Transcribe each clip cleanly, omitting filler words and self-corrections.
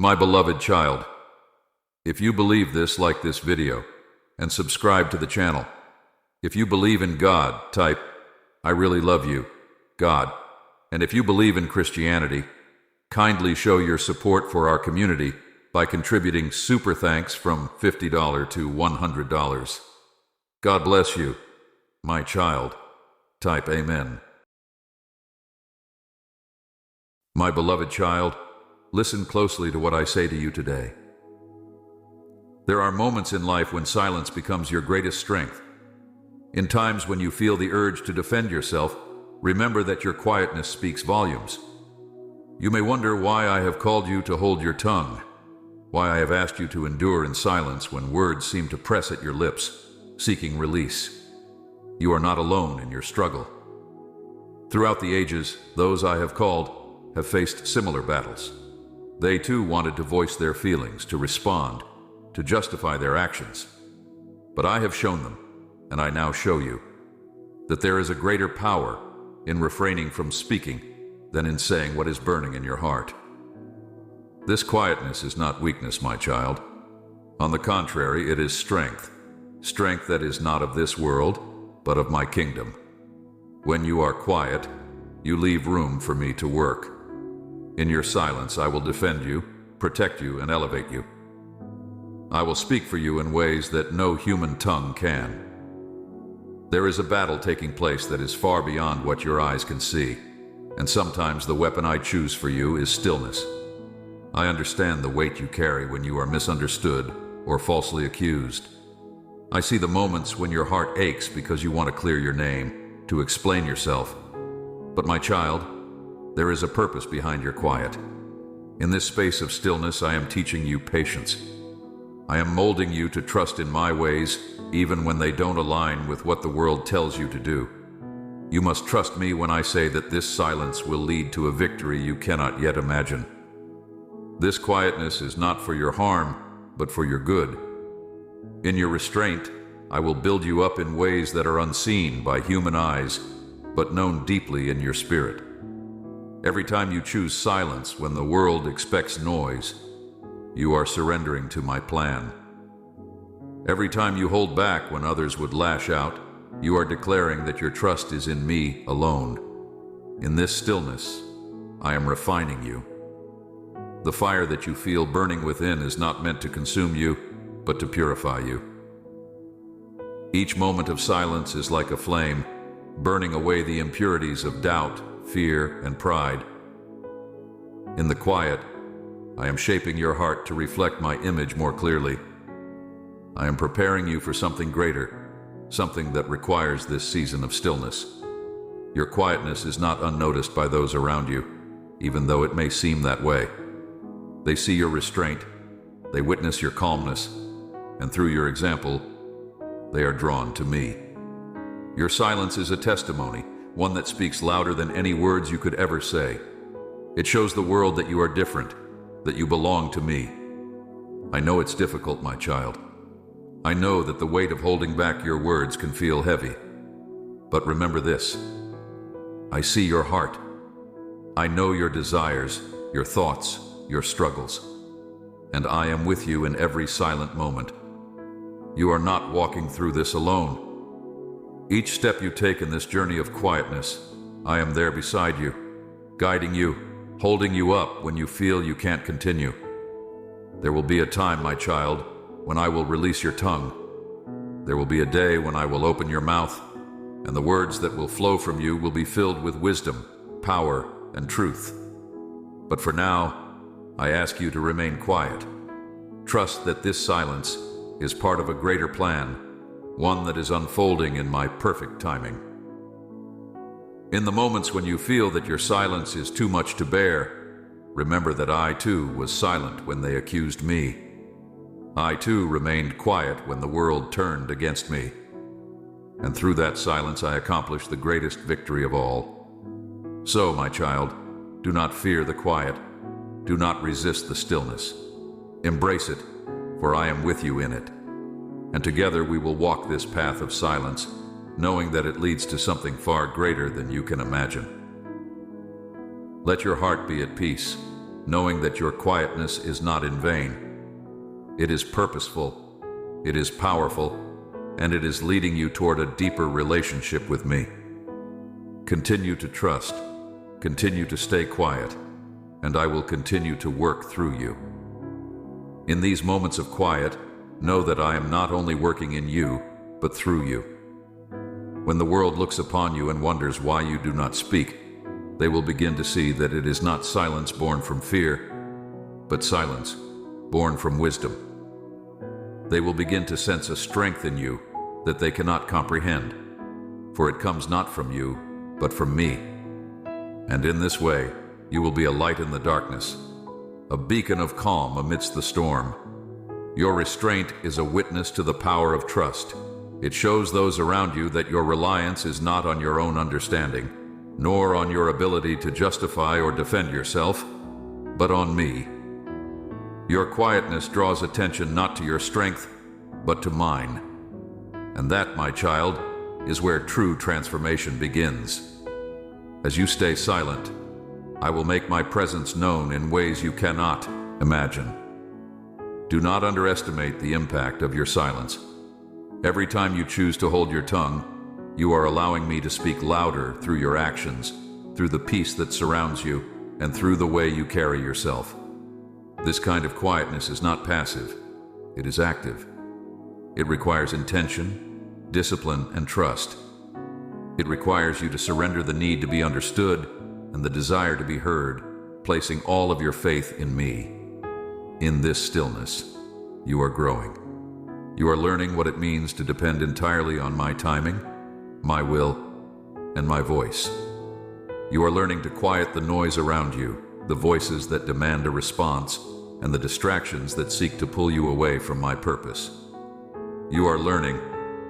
My beloved child, if you believe this, like this video and subscribe to the channel. If you believe in God, type, "I really love you, God." And if you believe in Christianity, kindly show your support for our community by contributing super thanks from $50 to $100. God bless you, my child. Type Amen. My beloved child, listen closely to what I say to you today. There are moments in life when silence becomes your greatest strength. In times when you feel the urge to defend yourself, remember that your quietness speaks volumes. You may wonder why I have called you to hold your tongue, why I have asked you to endure in silence when words seem to press at your lips, seeking release. You are not alone in your struggle. Throughout the ages, those I have called have faced similar battles. They too wanted to voice their feelings, to respond, to justify their actions. But I have shown them, and I now show you, that there is a greater power in refraining from speaking than in saying what is burning in your heart. This quietness is not weakness, my child. On the contrary, it is strength. Strength that is not of this world, but of my kingdom. When you are quiet, you leave room for me to work. In your silence, I will defend you, protect you, and elevate you. I will speak for you in ways that no human tongue can. There is a battle taking place that is far beyond what your eyes can see, and sometimes the weapon I choose for you is stillness. I understand the weight you carry when you are misunderstood or falsely accused. I see the moments when your heart aches because you want to clear your name, to explain yourself. But my child, there is a purpose behind your quiet. In this space of stillness, I am teaching you patience. I am molding you to trust in my ways, even when they don't align with what the world tells you to do. You must trust me when I say that this silence will lead to a victory you cannot yet imagine. This quietness is not for your harm, but for your good. In your restraint, I will build you up in ways that are unseen by human eyes, but known deeply in your spirit. Every time you choose silence when the world expects noise, you are surrendering to my plan. Every time you hold back when others would lash out, you are declaring that your trust is in me alone. In this stillness, I am refining you. The fire that you feel burning within is not meant to consume you, but to purify you. Each moment of silence is like a flame, burning away the impurities of doubt, fear, and pride. In the quiet, I am shaping your heart to reflect my image more clearly. I am preparing you for something greater, something that requires this season of stillness. Your quietness is not unnoticed by those around you, even though it may seem that way. They see your restraint, they witness your calmness, and through your example, they are drawn to me. Your silence is a testimony, one that speaks louder than any words you could ever say. It shows the world that you are different, that you belong to me. I know it's difficult, my child. I know that the weight of holding back your words can feel heavy. But remember this: I see your heart. I know your desires, your thoughts, your struggles. And I am with you in every silent moment. You are not walking through this alone. Each step you take in this journey of quietness, I am there beside you, guiding you, holding you up when you feel you can't continue. There will be a time, my child, when I will release your tongue. There will be a day when I will open your mouth, and the words that will flow from you will be filled with wisdom, power, and truth. But for now, I ask you to remain quiet. Trust that this silence is part of a greater plan, one that is unfolding in my perfect timing. In the moments when you feel that your silence is too much to bear, remember that I too was silent when they accused me. I too remained quiet when the world turned against me. And through that silence I accomplished the greatest victory of all. So, my child, do not fear the quiet. Do not resist the stillness. Embrace it, for I am with you in it. And together we will walk this path of silence, knowing that it leads to something far greater than you can imagine. Let your heart be at peace. knowing that your quietness is not in vain. It is purposeful, it is powerful, and it is leading you toward a deeper relationship with me. Continue to trust, continue to stay quiet, and I will continue to work through you. In these moments of quiet, know that I am not only working in you, but through you. When the world looks upon you and wonders why you do not speak, they will begin to see that it is not silence born from fear, but silence born from wisdom. They will begin to sense a strength in you that they cannot comprehend, for it comes not from you, but from me. And in this way, you will be a light in the darkness, a beacon of calm amidst the storm. Your restraint is a witness to the power of trust. It shows those around you that your reliance is not on your own understanding, nor on your ability to justify or defend yourself, but on me. Your quietness draws attention not to your strength, but to mine. And that, my child, is where true transformation begins. As you stay silent, I will make my presence known in ways you cannot imagine. Do not underestimate the impact of your silence. Every time you choose to hold your tongue, you are allowing me to speak louder through your actions, through the peace that surrounds you, and through the way you carry yourself. This kind of quietness is not passive, it is active. It requires intention, discipline, and trust. It requires you to surrender the need to be understood and the desire to be heard, placing all of your faith in me. In this stillness, you are growing. You are learning what it means to depend entirely on my timing, my will, and my voice. You are learning to quiet the noise around you, the voices that demand a response, and the distractions that seek to pull you away from my purpose. You are learning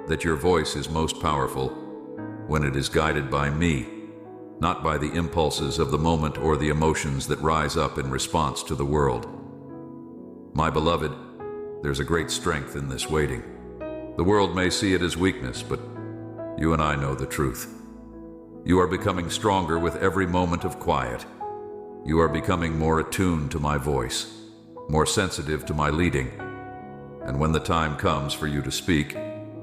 that your voice is most powerful when it is guided by me, not by the impulses of the moment or the emotions that rise up in response to the world. My beloved, there's a great strength in this waiting. The world may see it as weakness, but you and I know the truth. You are becoming stronger with every moment of quiet. You are becoming more attuned to my voice, more sensitive to my leading. And when the time comes for you to speak,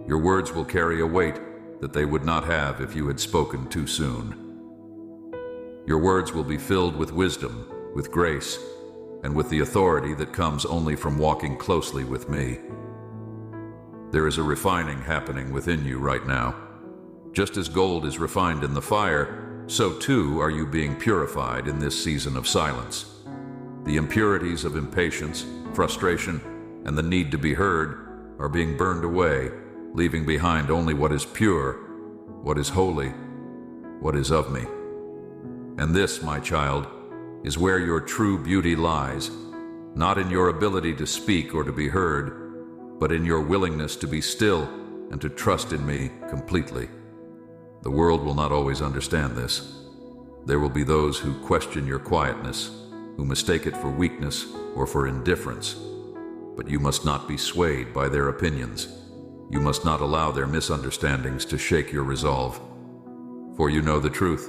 your words will carry a weight that they would not have if you had spoken too soon. Your words will be filled with wisdom, with grace, and with the authority that comes only from walking closely with me. There is a refining happening within you right now. Just as gold is refined in the fire, so too are you being purified in this season of silence. The impurities of impatience, frustration, and the need to be heard are being burned away, leaving behind only what is pure, what is holy, what is of me. And this, my child, is where your true beauty lies, not in your ability to speak or to be heard, but in your willingness to be still and to trust in me completely. The world will not always understand this. There will be those who question your quietness, who mistake it for weakness or for indifference. But you must not be swayed by their opinions. You must not allow their misunderstandings to shake your resolve. For you know the truth,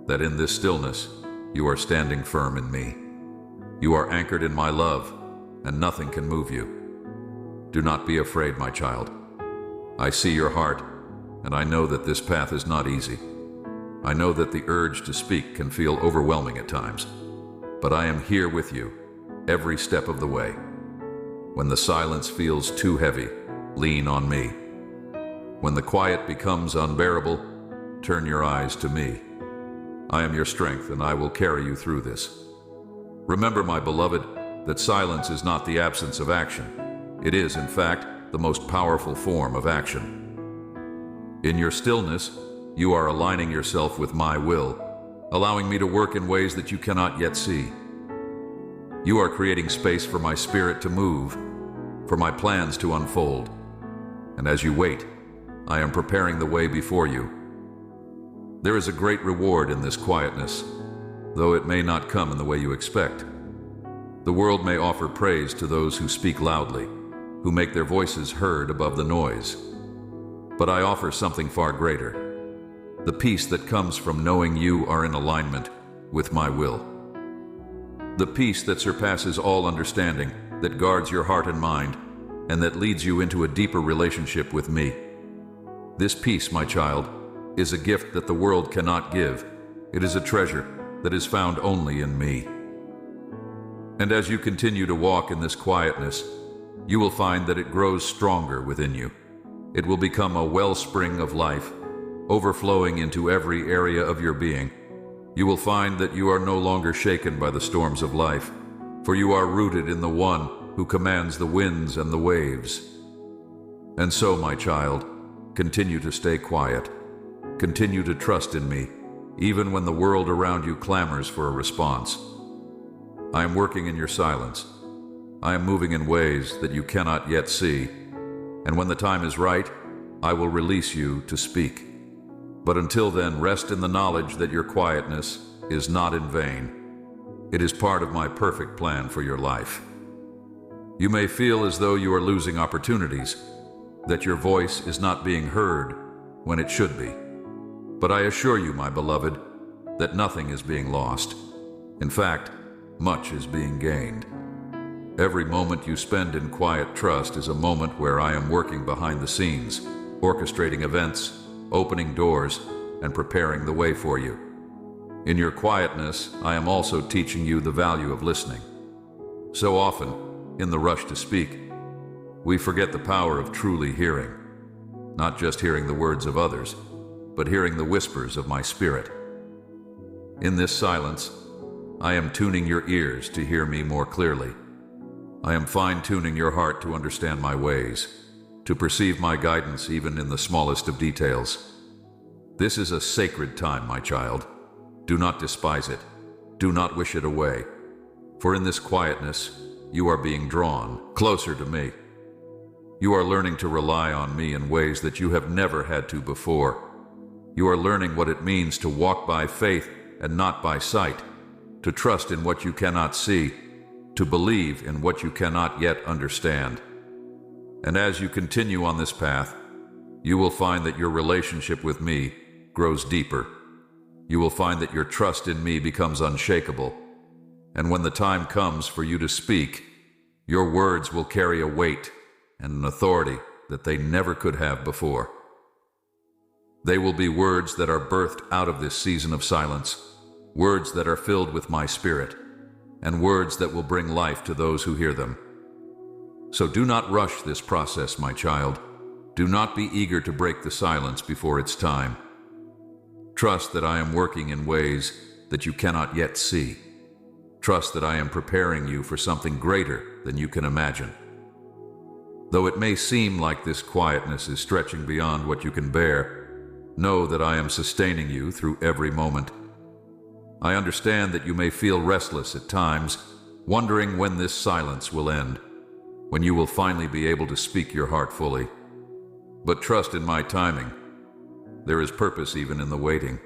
that in this stillness, you are standing firm in me. You are anchored in my love, and nothing can move you. Do not be afraid, my child. I see your heart, and I know that this path is not easy. I know that the urge to speak can feel overwhelming at times, but I am here with you, every step of the way. When the silence feels too heavy, lean on me. When the quiet becomes unbearable, turn your eyes to me. I am your strength, and I will carry you through this. Remember, my beloved, that silence is not the absence of action. It is, in fact, the most powerful form of action. In your stillness, you are aligning yourself with my will, allowing me to work in ways that you cannot yet see. You are creating space for my spirit to move, for my plans to unfold. And as you wait, I am preparing the way before you. There is a great reward in this quietness, though it may not come in the way you expect. The world may offer praise to those who speak loudly, who make their voices heard above the noise. But I offer something far greater, the peace that comes from knowing you are in alignment with my will. the peace that surpasses all understanding, that guards your heart and mind, and that leads you into a deeper relationship with me. This peace, my child, is a gift that the world cannot give. It is a treasure that is found only in me. And as you continue to walk in this quietness, you will find that it grows stronger within you. It will become a wellspring of life, overflowing into every area of your being. You will find that you are no longer shaken by the storms of life, for you are rooted in the one who commands the winds and the waves. And so, my child, continue to stay quiet. Continue to trust in me, even when the world around you clamors for a response. I am working in your silence. I am moving in ways that you cannot yet see, and when the time is right, I will release you to speak. But until then, rest in the knowledge that your quietness is not in vain. It is part of my perfect plan for your life. You may feel as though you are losing opportunities, that your voice is not being heard when it should be. But I assure you, my beloved, that nothing is being lost. In fact, much is being gained. Every moment you spend in quiet trust is a moment where I am working behind the scenes, orchestrating events, opening doors, and preparing the way for you. In your quietness, I am also teaching you the value of listening. So often, in the rush to speak, we forget the power of truly hearing, not just hearing the words of others, but hearing the whispers of my spirit. In this silence, I am tuning your ears to hear me more clearly. I am fine-tuning your heart to understand my ways, to perceive my guidance even in the smallest of details. This is a sacred time, my child. Do not despise it. Do not wish it away. For in this quietness, you are being drawn closer to me. You are learning to rely on me in ways that you have never had to before. You are learning what it means to walk by faith and not by sight, to trust in what you cannot see, to believe in what you cannot yet understand. And as you continue on this path, you will find that your relationship with me grows deeper. You will find that your trust in me becomes unshakable. And when the time comes for you to speak, your words will carry a weight and an authority that they never could have before. They will be words that are birthed out of this season of silence, words that are filled with my spirit, and words that will bring life to those who hear them. So do not rush this process, my child. Do not be eager to break the silence before it's time. Trust that I am working in ways that you cannot yet see. Trust that I am preparing you for something greater than you can imagine. Though it may seem like this quietness is stretching beyond what you can bear, know that I am sustaining you through every moment. I understand that you may feel restless at times, wondering when this silence will end, when you will finally be able to speak your heart fully. But trust in my timing. There is purpose even in the waiting.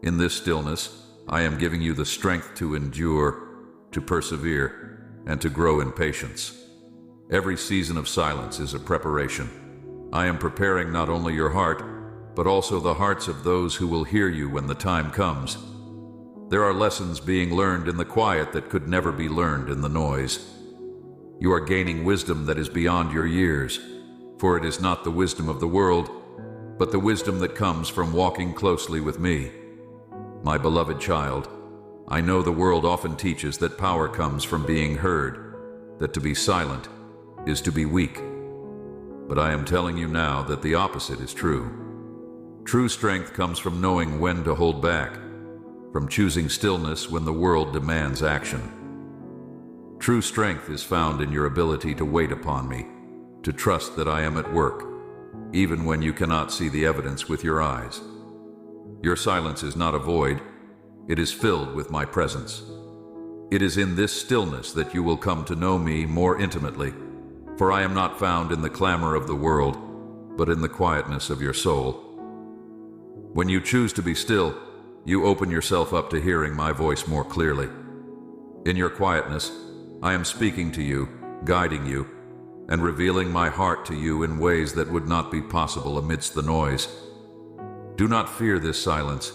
In this stillness, I am giving you the strength to endure, to persevere, and to grow in patience. Every season of silence is a preparation. I am preparing not only your heart, but also the hearts of those who will hear you when the time comes. There are lessons being learned in the quiet that could never be learned in the noise. You are gaining wisdom that is beyond your years, for it is not the wisdom of the world, but the wisdom that comes from walking closely with me. My beloved child, I know the world often teaches that power comes from being heard, that to be silent is to be weak. But I am telling you now that the opposite is true. True strength comes from knowing when to hold back, from choosing stillness when the world demands action. True strength is found in your ability to wait upon me, to trust that I am at work, even when you cannot see the evidence with your eyes. Your silence is not a void, it is filled with my presence. It is in this stillness that you will come to know me more intimately, for I am not found in the clamor of the world, but in the quietness of your soul. When you choose to be still, you open yourself up to hearing my voice more clearly. In your quietness, I am speaking to you, guiding you, and revealing my heart to you in ways that would not be possible amidst the noise. Do not fear this silence,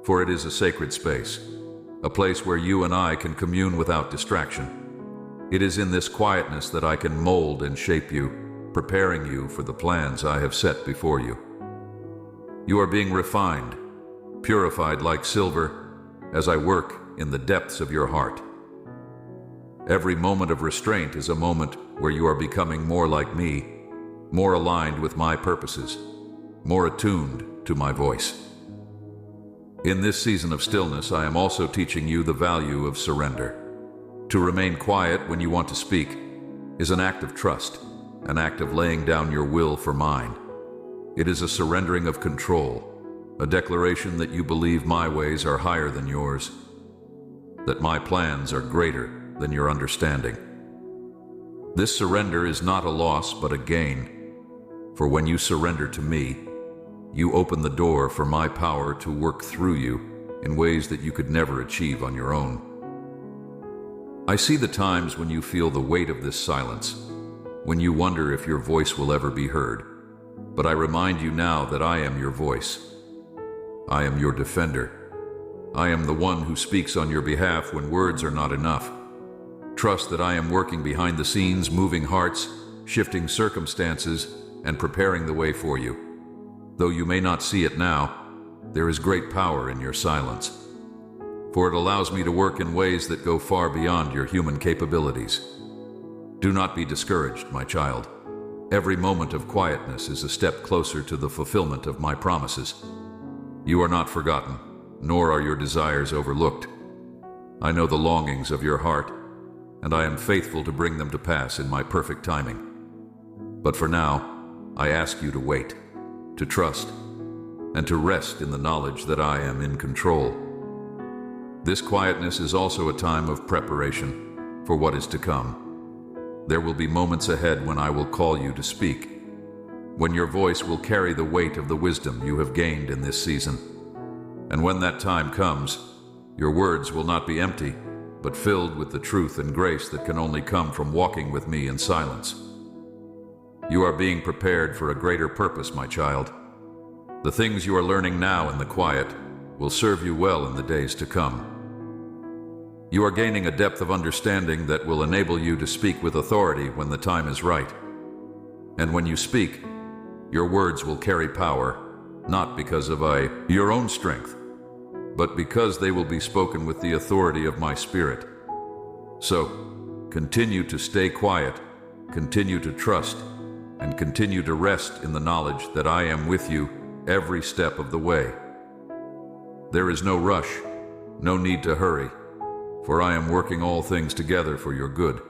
for it is a sacred space, a place where you and I can commune without distraction. It is in this quietness that I can mold and shape you, preparing you for the plans I have set before you. You are being refined, purified like silver, as I work in the depths of your heart. Every moment of restraint is a moment where you are becoming more like me, more aligned with my purposes, more attuned to my voice. In this season of stillness, I am also teaching you the value of surrender. To remain quiet when you want to speak is an act of trust, an act of laying down your will for mine. It is a surrendering of control, a declaration that you believe my ways are higher than yours, that my plans are greater than your understanding. This surrender is not a loss but a gain, for when you surrender to me, you open the door for my power to work through you in ways that you could never achieve on your own. I see the times when you feel the weight of this silence, when you wonder if your voice will ever be heard. But I remind you now that I am your voice. I am your defender. I am the one who speaks on your behalf when words are not enough. Trust that I am working behind the scenes, moving hearts, shifting circumstances, and preparing the way for you. Though you may not see it now, there is great power in your silence, for it allows me to work in ways that go far beyond your human capabilities. Do not be discouraged, my child. Every moment of quietness is a step closer to the fulfillment of my promises. You are not forgotten, nor are your desires overlooked. I know the longings of your heart, and I am faithful to bring them to pass in my perfect timing. But for now, I ask you to wait, to trust, and to rest in the knowledge that I am in control. This quietness is also a time of preparation for what is to come. There will be moments ahead when I will call you to speak, when your voice will carry the weight of the wisdom you have gained in this season. And when that time comes, your words will not be empty, but filled with the truth and grace that can only come from walking with me in silence. You are being prepared for a greater purpose, my child. The things you are learning now in the quiet will serve you well in the days to come. You are gaining a depth of understanding that will enable you to speak with authority when the time is right. And when you speak, your words will carry power, not because of your own strength, but because they will be spoken with the authority of my Spirit. So, continue to stay quiet, continue to trust, and continue to rest in the knowledge that I am with you every step of the way. There is no rush, no need to hurry, for I am working all things together for your good.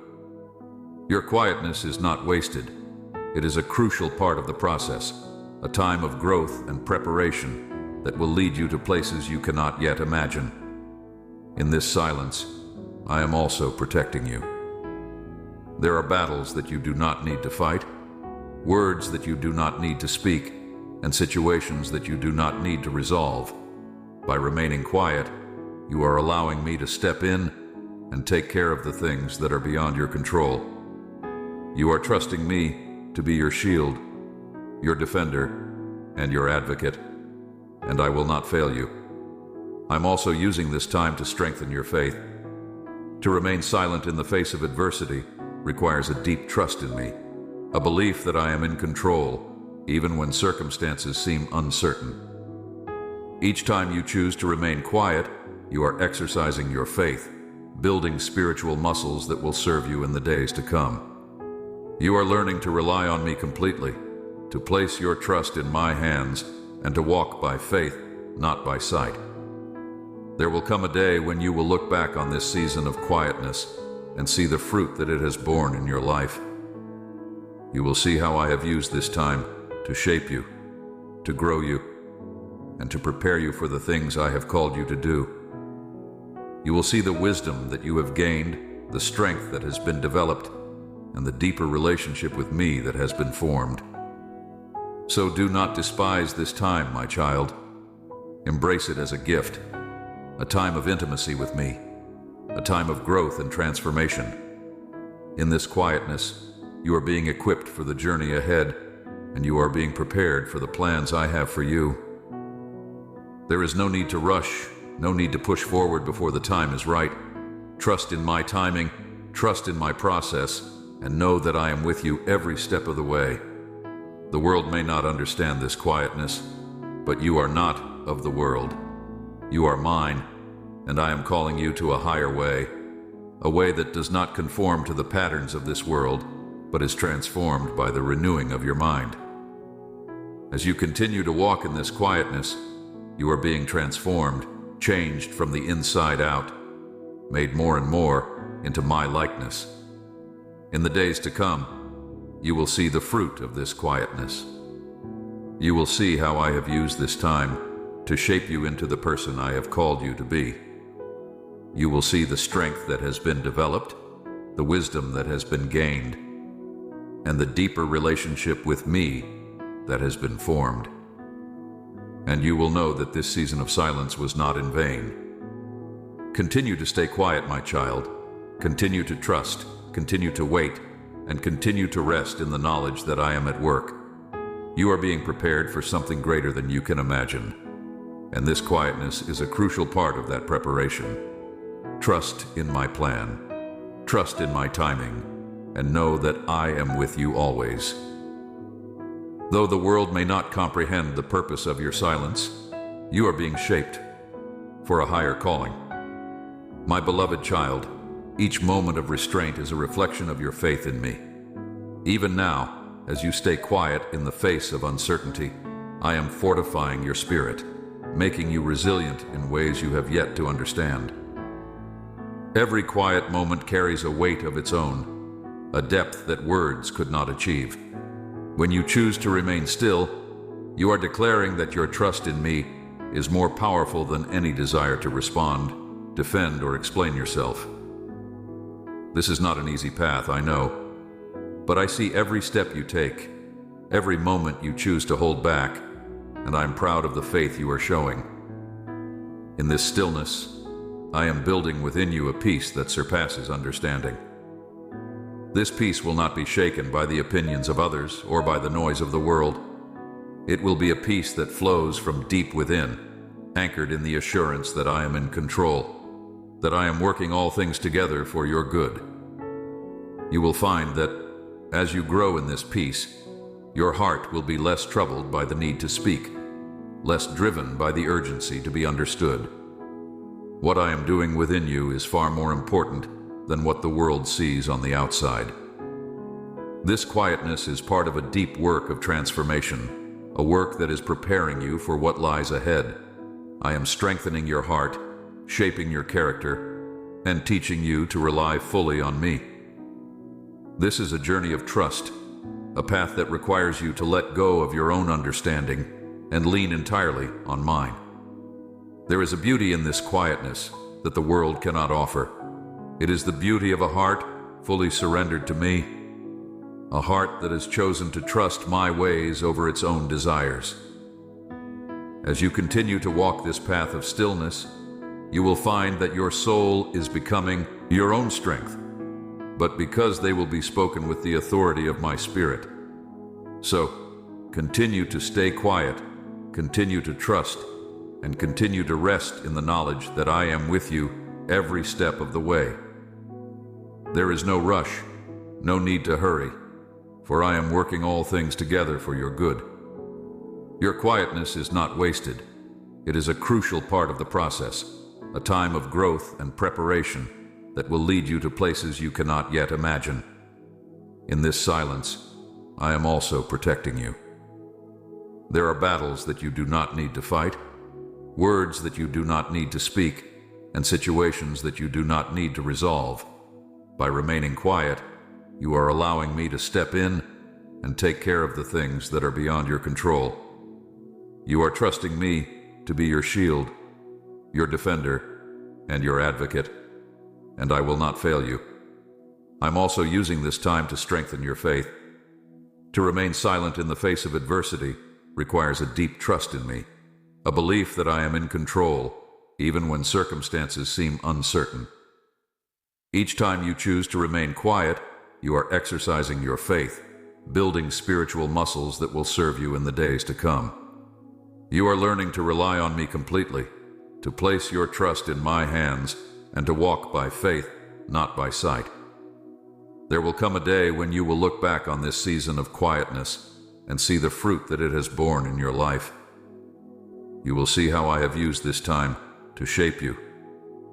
Your quietness is not wasted. It is a crucial part of the process, a time of growth and preparation that will lead you to places you cannot yet imagine. In this silence, I am also protecting you. There are battles that you do not need to fight, words that you do not need to speak, and situations that you do not need to resolve. By remaining quiet, you are allowing me to step in and take care of the things that are beyond your control. You are trusting me to be your shield, your defender, and your advocate, and I will not fail you. I'm also using this time to strengthen your faith. To remain silent in the face of adversity requires a deep trust in me, a belief that I am in control, even when circumstances seem uncertain. Each time you choose to remain quiet, you are exercising your faith, building spiritual muscles that will serve you in the days to come. You are learning to rely on me completely, to place your trust in my hands, and to walk by faith, not by sight. There will come a day when you will look back on this season of quietness and see the fruit that it has borne in your life. You will see how I have used this time to shape you, to grow you, and to prepare you for the things I have called you to do. You will see the wisdom that you have gained, the strength that has been developed, and the deeper relationship with me that has been formed. So do not despise this time, my child. Embrace it as a gift, a time of intimacy with me, a time of growth and transformation. In this quietness, you are being equipped for the journey ahead, and you are being prepared for the plans I have for you. There is no need to rush, no need to push forward before the time is right. Trust in my timing, trust in my process, and know that I am with you every step of the way. The world may not understand this quietness, but you are not of the world. You are mine, and I am calling you to a higher way, a way that does not conform to the patterns of this world, but is transformed by the renewing of your mind. As you continue to walk in this quietness, you are being transformed, changed from the inside out, made more and more into my likeness. In the days to come, you will see the fruit of this quietness. You will see how I have used this time to shape you into the person I have called you to be. You will see the strength that has been developed, the wisdom that has been gained, and the deeper relationship with me that has been formed. And you will know that this season of silence was not in vain. Continue to stay quiet, my child. Continue to trust, continue to wait, and continue to rest in the knowledge that I am at work. You are being prepared for something greater than you can imagine. And this quietness is a crucial part of that preparation. Trust in my plan. Trust in my timing. And know that I am with you always. Though the world may not comprehend the purpose of your silence, you are being shaped for a higher calling. My beloved child, each moment of restraint is a reflection of your faith in me. Even now, as you stay quiet in the face of uncertainty, I am fortifying your spirit, making you resilient in ways you have yet to understand. Every quiet moment carries a weight of its own, a depth that words could not achieve. When you choose to remain still, you are declaring that your trust in me is more powerful than any desire to respond, defend, or explain yourself. This is not an easy path, I know, but I see every step you take, every moment you choose to hold back, and I am proud of the faith you are showing. In this stillness, I am building within you a peace that surpasses understanding. This peace will not be shaken by the opinions of others or by the noise of the world. It will be a peace that flows from deep within, anchored in the assurance that I am in control, that I am working all things together for your good. You will find that as you grow in this peace, your heart will be less troubled by the need to speak, less driven by the urgency to be understood. What I am doing within you is far more important than what the world sees on the outside. This quietness is part of a deep work of transformation, a work that is preparing you for what lies ahead. I am strengthening your heart, shaping your character, and teaching you to rely fully on me. This is a journey of trust, a path that requires you to let go of your own understanding and lean entirely on mine. There is a beauty in this quietness that the world cannot offer. It is the beauty of a heart fully surrendered to me, a heart that has chosen to trust my ways over its own desires. As you continue to walk this path of stillness, you will find that your soul is becoming your own strength, but because they will be spoken with the authority of my Spirit. So, continue to stay quiet, continue to trust, and continue to rest in the knowledge that I am with you every step of the way. There is no rush, no need to hurry, for I am working all things together for your good. Your quietness is not wasted. It is a crucial part of the process, a time of growth and preparation that will lead you to places you cannot yet imagine. In this silence, I am also protecting you. There are battles that you do not need to fight, words that you do not need to speak, and situations that you do not need to resolve. By remaining quiet, you are allowing me to step in and take care of the things that are beyond your control. You are trusting me to be your shield, your defender, and your advocate, and I will not fail you. I'm also using this time to strengthen your faith. To remain silent in the face of adversity requires a deep trust in me, a belief that I am in control, even when circumstances seem uncertain. Each time you choose to remain quiet, you are exercising your faith, building spiritual muscles that will serve you in the days to come. You are learning to rely on me completely, to place your trust in my hands, and to walk by faith, not by sight. There will come a day when you will look back on this season of quietness and see the fruit that it has borne in your life. You will see how I have used this time to shape you,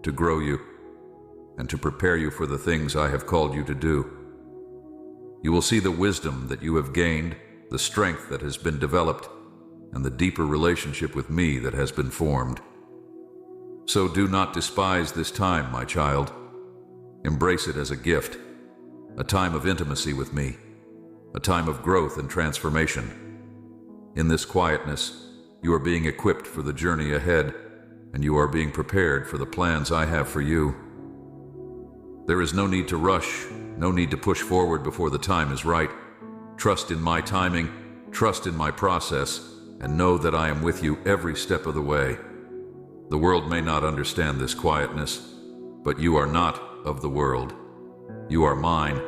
to grow you, and to prepare you for the things I have called you to do. You will see the wisdom that you have gained, the strength that has been developed, and the deeper relationship with me that has been formed. So do not despise this time, my child. Embrace it as a gift, a time of intimacy with me, a time of growth and transformation. In this quietness, you are being equipped for the journey ahead, and you are being prepared for the plans I have for you. There is no need to rush, no need to push forward before the time is right. Trust in my timing, trust in my process, and know that I am with you every step of the way. The world may not understand this quietness, but you are not of the world. You are mine,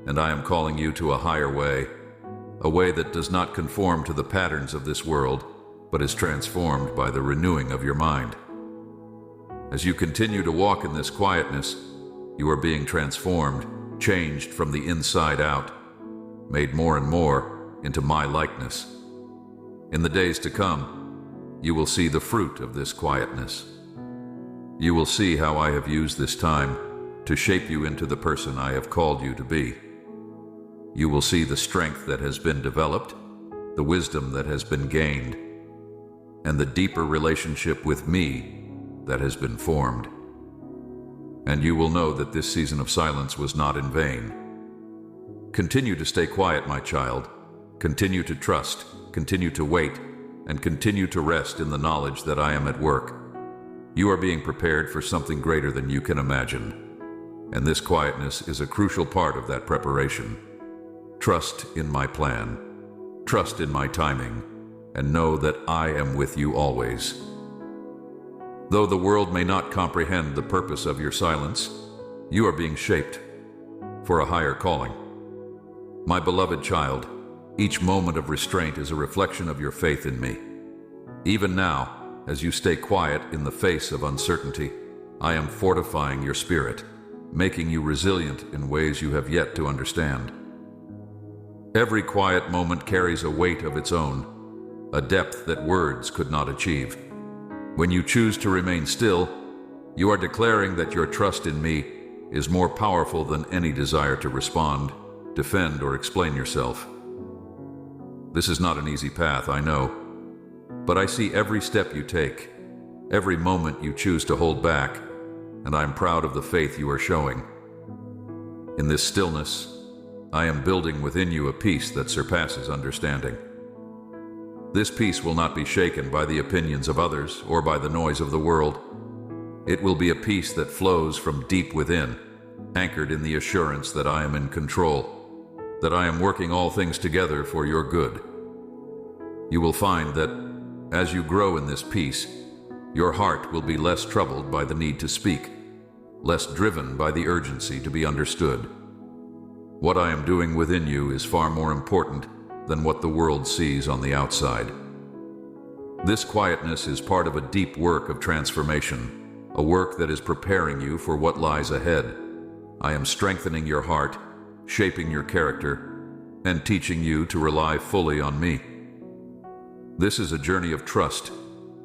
and I am calling you to a higher way, a way that does not conform to the patterns of this world, but is transformed by the renewing of your mind. As you continue to walk in this quietness, you are being transformed, changed from the inside out, made more and more into my likeness. In the days to come, you will see the fruit of this quietness. You will see how I have used this time to shape you into the person I have called you to be. You will see the strength that has been developed, the wisdom that has been gained, and the deeper relationship with me that has been formed. And you will know that this season of silence was not in vain. Continue to stay quiet, my child. Continue to trust, continue to wait, and continue to rest in the knowledge that I am at work. You are being prepared for something greater than you can imagine. And this quietness is a crucial part of that preparation. Trust in my plan. Trust in my timing. And know that I am with you always. Though the world may not comprehend the purpose of your silence, you are being shaped for a higher calling. My beloved child, each moment of restraint is a reflection of your faith in me. Even now, as you stay quiet in the face of uncertainty, I am fortifying your spirit, making you resilient in ways you have yet to understand. Every quiet moment carries a weight of its own, a depth that words could not achieve. When you choose to remain still, you are declaring that your trust in me is more powerful than any desire to respond, defend, or explain yourself. This is not an easy path, I know, but I see every step you take, every moment you choose to hold back, and I am proud of the faith you are showing. In this stillness, I am building within you a peace that surpasses understanding. This peace will not be shaken by the opinions of others or by the noise of the world. It will be a peace that flows from deep within, anchored in the assurance that I am in control, that I am working all things together for your good. You will find that as you grow in this peace, your heart will be less troubled by the need to speak, less driven by the urgency to be understood. What I am doing within you is far more important than what the world sees on the outside. This quietness is part of a deep work of transformation, a work that is preparing you for what lies ahead. I am strengthening your heart, shaping your character, and teaching you to rely fully on me. This is a journey of trust,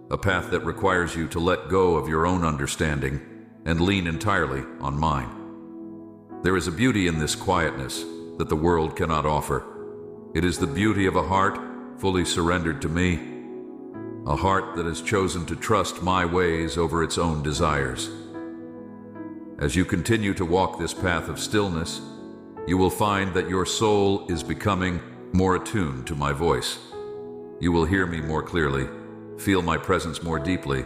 a path that requires you to let go of your own understanding and lean entirely on mine. There is a beauty in this quietness that the world cannot offer. It is the beauty of a heart fully surrendered to me, a heart that has chosen to trust my ways over its own desires. As you continue to walk this path of stillness, you will find that your soul is becoming more attuned to my voice. You will hear me more clearly, feel my presence more deeply,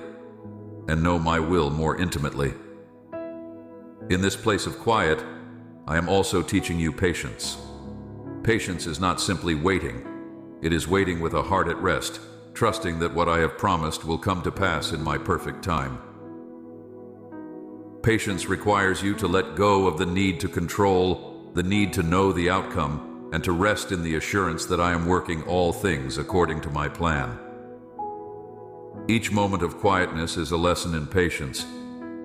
and know my will more intimately. In this place of quiet, I am also teaching you patience. Patience is not simply waiting. It is waiting with a heart at rest, trusting that what I have promised will come to pass in my perfect time. Patience requires you to let go of the need to control, the need to know the outcome, and to rest in the assurance that I am working all things according to my plan. Each moment of quietness is a lesson in patience,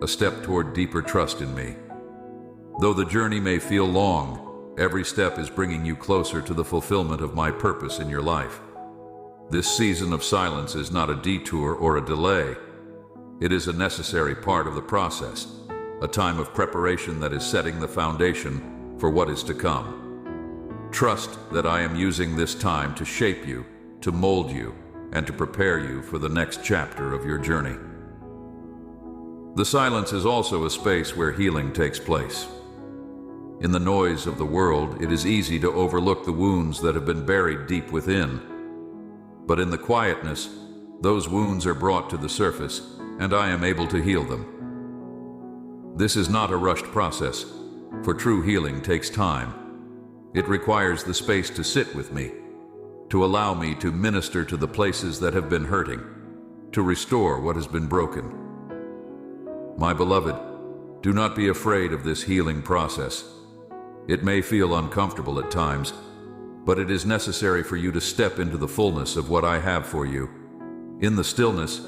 a step toward deeper trust in me. Though the journey may feel long, every step is bringing you closer to the fulfillment of my purpose in your life. This season of silence is not a detour or a delay. It is a necessary part of the process, a time of preparation that is setting the foundation for what is to come. Trust that I am using this time to shape you, to mold you, and to prepare you for the next chapter of your journey. The silence is also a space where healing takes place. In the noise of the world, it is easy to overlook the wounds that have been buried deep within. But in the quietness, those wounds are brought to the surface, and I am able to heal them. This is not a rushed process, for true healing takes time. It requires the space to sit with me, to allow me to minister to the places that have been hurting, to restore what has been broken. My beloved, do not be afraid of this healing process. It may feel uncomfortable at times, but it is necessary for you to step into the fullness of what I have for you. In the stillness,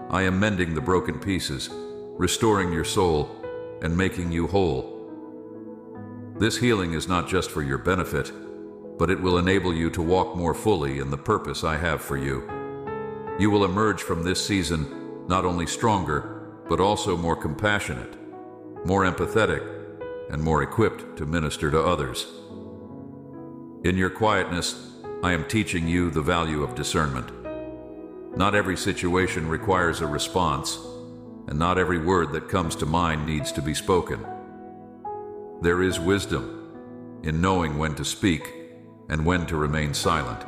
I am mending the broken pieces, restoring your soul, and making you whole. This healing is not just for your benefit, but it will enable you to walk more fully in the purpose I have for you. You will emerge from this season not only stronger, but also more compassionate, more empathetic, and more equipped to minister to others. In your quietness, I am teaching you the value of discernment. Not every situation requires a response, and not every word that comes to mind needs to be spoken. There is wisdom in knowing when to speak and when to remain silent.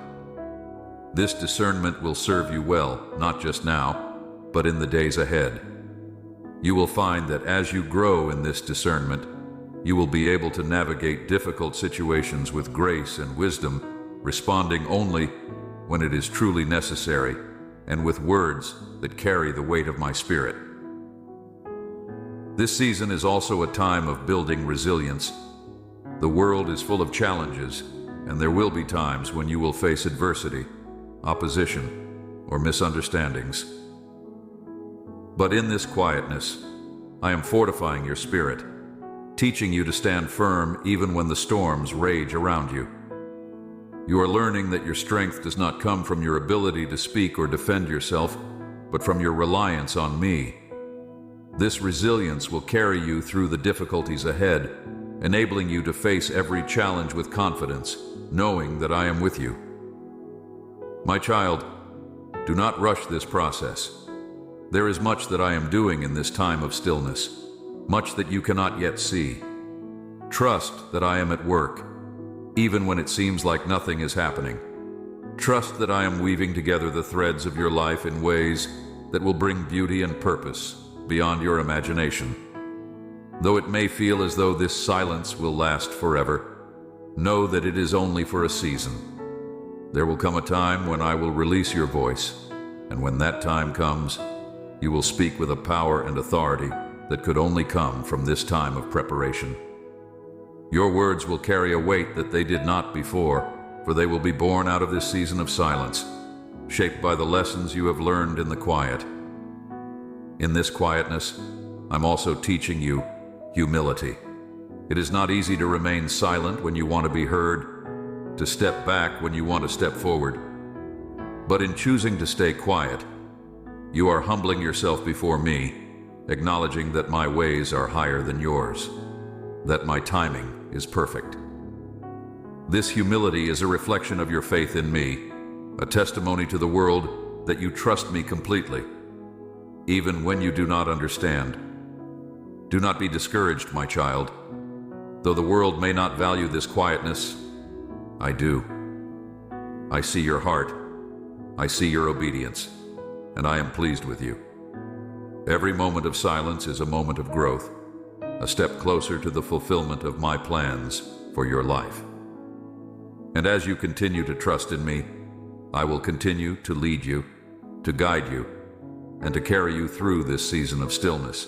This discernment will serve you well, not just now, but in the days ahead. You will find that as you grow in this discernment, you will be able to navigate difficult situations with grace and wisdom, responding only when it is truly necessary, and with words that carry the weight of my spirit. This season is also a time of building resilience. The world is full of challenges, and there will be times when you will face adversity, opposition, or misunderstandings. But in this quietness, I am fortifying your spirit, teaching you to stand firm even when the storms rage around you. You are learning that your strength does not come from your ability to speak or defend yourself, but from your reliance on me. This resilience will carry you through the difficulties ahead, enabling you to face every challenge with confidence, knowing that I am with you. My child, do not rush this process. There is much that I am doing in this time of stillness, much that you cannot yet see. Trust that I am at work, even when it seems like nothing is happening. Trust that I am weaving together the threads of your life in ways that will bring beauty and purpose beyond your imagination. Though it may feel as though this silence will last forever, know that it is only for a season. There will come a time when I will release your voice, and when that time comes, you will speak with a power and authority that could only come from this time of preparation. Your words will carry a weight that they did not before, for they will be born out of this season of silence, shaped by the lessons you have learned in the quiet. In this quietness, I'm also teaching you humility. It is not easy to remain silent when you want to be heard, to step back when you want to step forward. But in choosing to stay quiet, you are humbling yourself before me, acknowledging that my ways are higher than yours, that my timing is perfect. This humility is a reflection of your faith in me, a testimony to the world that you trust me completely, even when you do not understand. Do not be discouraged, my child. Though the world may not value this quietness, I do. I see your heart, I see your obedience, and I am pleased with you. Every moment of silence is a moment of growth, a step closer to the fulfillment of my plans for your life. And as you continue to trust in me, I will continue to lead you, to guide you, and to carry you through this season of stillness.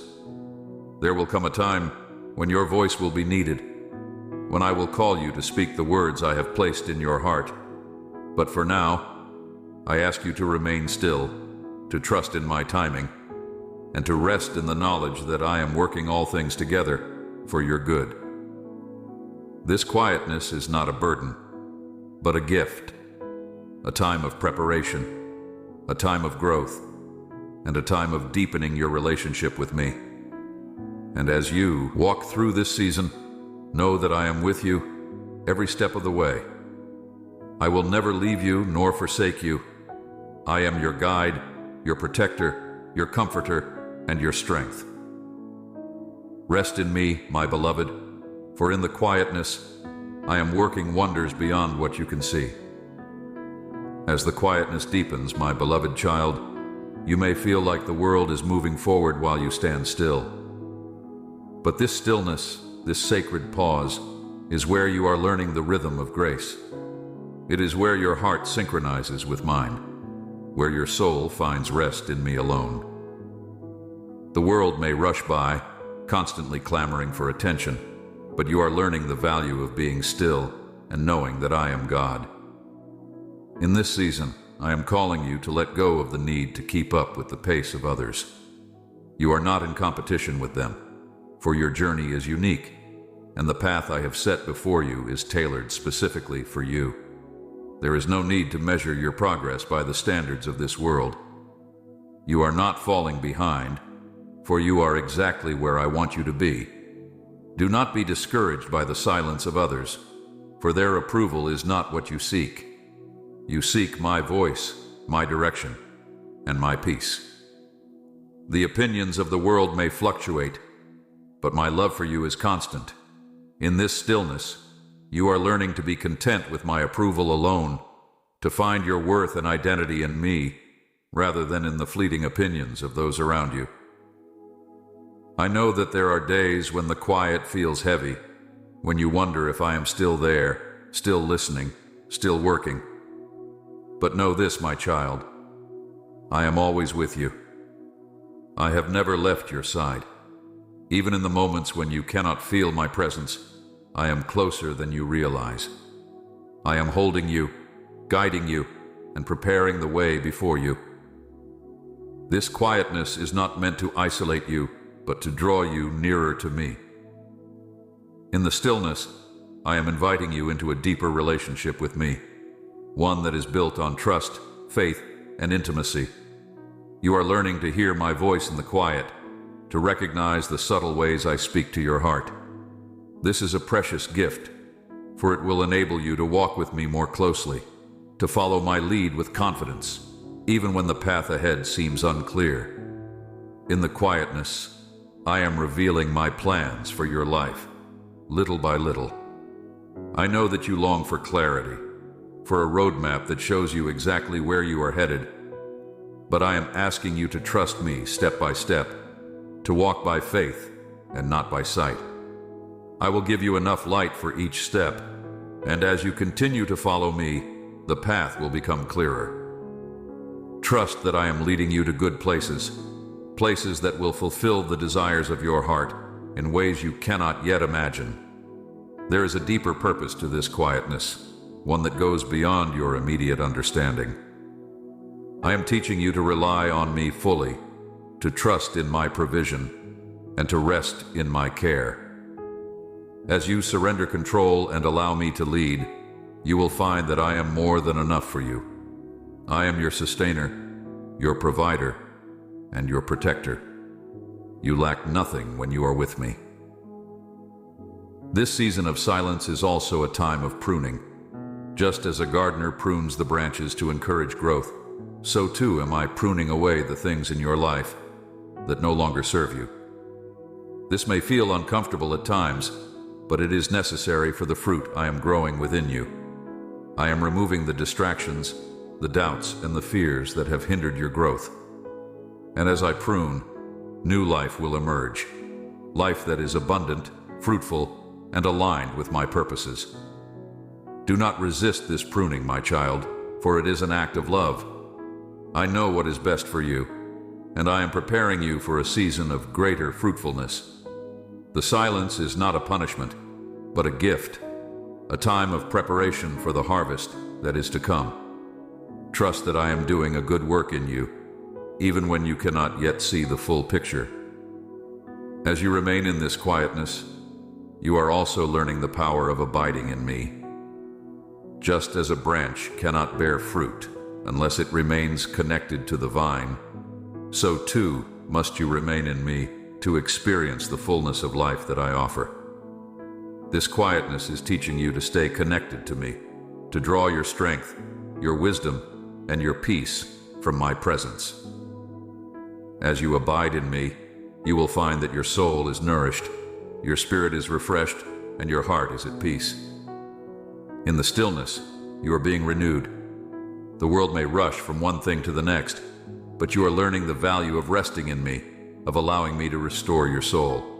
There will come a time when your voice will be needed, when I will call you to speak the words I have placed in your heart. But for now, I ask you to remain still, to trust in my timing, and to rest in the knowledge that I am working all things together for your good. This quietness is not a burden, but a gift, a time of preparation, a time of growth, and a time of deepening your relationship with me. And as you walk through this season, know that I am with you every step of the way. I will never leave you nor forsake you. I am your guide, your protector, your comforter, and your strength. Rest in me, my beloved, for in the quietness, I am working wonders beyond what you can see. As the quietness deepens, my beloved child, you may feel like the world is moving forward while you stand still. But this stillness, this sacred pause, is where you are learning the rhythm of grace. It is where your heart synchronizes with mine, where your soul finds rest in me alone. The world may rush by, constantly clamoring for attention, but you are learning the value of being still and knowing that I am God. In this season, I am calling you to let go of the need to keep up with the pace of others. You are not in competition with them, for your journey is unique, and the path I have set before you is tailored specifically for you. There is no need to measure your progress by the standards of this world. You are not falling behind, for you are exactly where I want you to be. Do not be discouraged by the silence of others, for their approval is not what you seek. You seek my voice, my direction, and my peace. The opinions of the world may fluctuate, but my love for you is constant. In this stillness, you are learning to be content with my approval alone, to find your worth and identity in me, rather than in the fleeting opinions of those around you. I know that there are days when the quiet feels heavy, when you wonder if I am still there, still listening, still working. But know this, my child, I am always with you. I have never left your side. Even in the moments when you cannot feel my presence, I am closer than you realize. I am holding you, guiding you, and preparing the way before you. This quietness is not meant to isolate you, but to draw you nearer to me. In the stillness, I am inviting you into a deeper relationship with me, one that is built on trust, faith, and intimacy. You are learning to hear my voice in the quiet, to recognize the subtle ways I speak to your heart. This is a precious gift, for it will enable you to walk with me more closely, to follow my lead with confidence, even when the path ahead seems unclear. In the quietness, I am revealing my plans for your life, little by little. I know that you long for clarity, for a roadmap that shows you exactly where you are headed, but I am asking you to trust me step by step, to walk by faith and not by sight. I will give you enough light for each step, and as you continue to follow me, the path will become clearer. Trust that I am leading you to good places, places that will fulfill the desires of your heart in ways you cannot yet imagine. There is a deeper purpose to this quietness, one that goes beyond your immediate understanding. I am teaching you to rely on me fully, to trust in my provision, and to rest in my care. As you surrender control and allow me to lead, you will find that I am more than enough for you. I am your sustainer, your provider, and your protector. You lack nothing when you are with me. This season of silence is also a time of pruning. Just as a gardener prunes the branches to encourage growth, so too am I pruning away the things in your life that no longer serve you. This may feel uncomfortable at times, but it is necessary for the fruit I am growing within you. I am removing the distractions, the doubts, and the fears that have hindered your growth. And as I prune, new life will emerge. Life that is abundant, fruitful, and aligned with my purposes. Do not resist this pruning, my child, for it is an act of love. I know what is best for you, and I am preparing you for a season of greater fruitfulness. The silence is not a punishment, but a gift, a time of preparation for the harvest that is to come. Trust that I am doing a good work in you, even when you cannot yet see the full picture. As you remain in this quietness, you are also learning the power of abiding in me. Just as a branch cannot bear fruit unless it remains connected to the vine, so too must you remain in me to experience the fullness of life that I offer. This quietness is teaching you to stay connected to me, to draw your strength, your wisdom, and your peace from my presence. As you abide in me, you will find that your soul is nourished, your spirit is refreshed, and your heart is at peace. In the stillness, you are being renewed. The world may rush from one thing to the next, but you are learning the value of resting in me, of allowing me to restore your soul.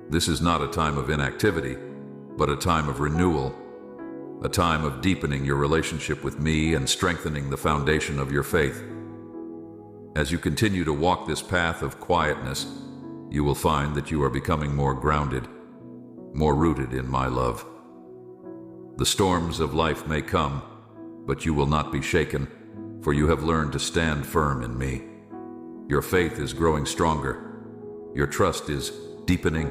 This is not a time of inactivity, but a time of renewal, a time of deepening your relationship with me and strengthening the foundation of your faith. As you continue to walk this path of quietness, you will find that you are becoming more grounded, more rooted in my love. The storms of life may come, but you will not be shaken, for you have learned to stand firm in me. Your faith is growing stronger, your trust is deepening,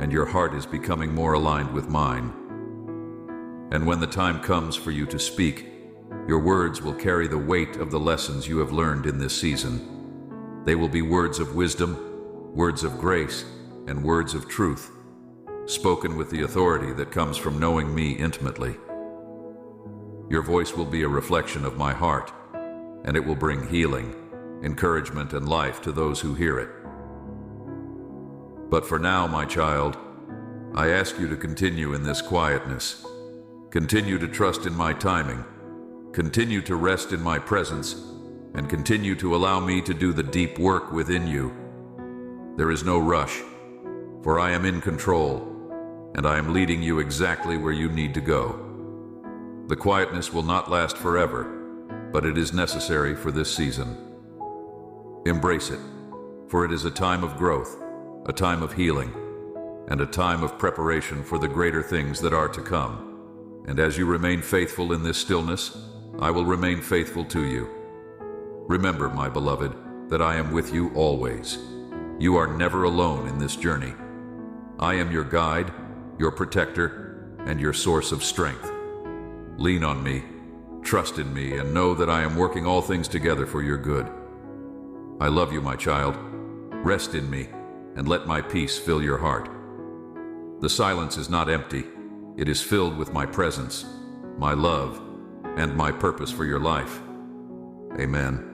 and your heart is becoming more aligned with mine. And when the time comes for you to speak, your words will carry the weight of the lessons you have learned in this season. They will be words of wisdom, words of grace, and words of truth, spoken with the authority that comes from knowing me intimately. Your voice will be a reflection of my heart, and it will bring healing, encouragement, and life to those who hear it. But for now, my child, I ask you to continue in this quietness. Continue to trust in my timing. Continue to rest in my presence, and continue to allow me to do the deep work within you. There is no rush, for I am in control, and I am leading you exactly where you need to go. The quietness will not last forever, but it is necessary for this season. Embrace it, for it is a time of growth, a time of healing, and a time of preparation for the greater things that are to come. And as you remain faithful in this stillness, I will remain faithful to you. Remember, my beloved, that I am with you always. You are never alone in this journey. I am your guide, your protector, and your source of strength. Lean on me, trust in me, and know that I am working all things together for your good. I love you, my child. Rest in me, and let my peace fill your heart. The silence is not empty. It is filled with my presence, my love, and my purpose for your life. Amen.